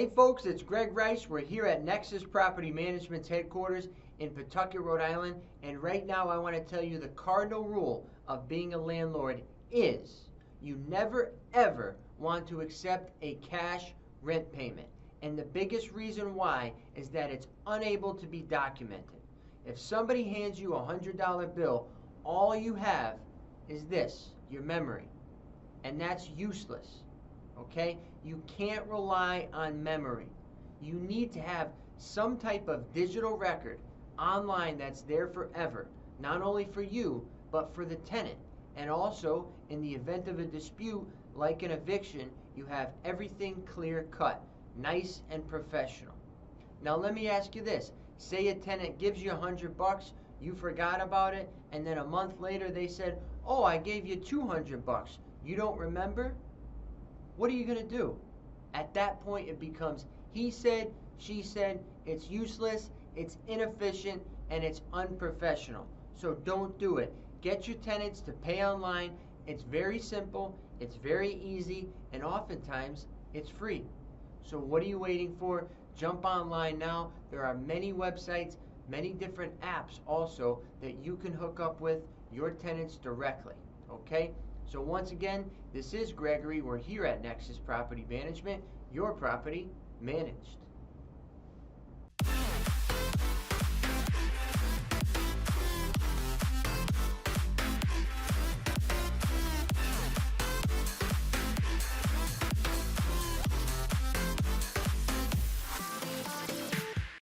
Hey folks, it's Greg Rice. We're here at Nexus Property Management's headquarters in Pawtucket, Rhode Island. And right now I want to tell you the cardinal rule of being a landlord is you never ever want to accept a cash rent payment. And the biggest reason why is that it's unable to be documented. If somebody hands you a $100 bill, all you have is this, your memory. And that's useless. Okay? You can't rely on memory. You need to have some type of digital record online that's there forever, not only for you, but for the tenant. And also, in the event of a dispute, like an eviction, you have everything clear cut, nice and professional. Now let me ask you this. Say a tenant gives you $100, you forgot about it, and then a month later they said, oh, I gave you $200. You don't remember? What are you going to do? At that point, it becomes he said, she said. It's useless, it's inefficient, and it's unprofessional. So don't do it. Get your tenants to pay online. It's very simple, it's very easy, and oftentimes it's free. So what are you waiting for? Jump online now. There are many websites, many different apps also that you can hook up with your tenants directly. Okay? So once again, this is Gregory. We're here at Nexus Property Management, your property managed.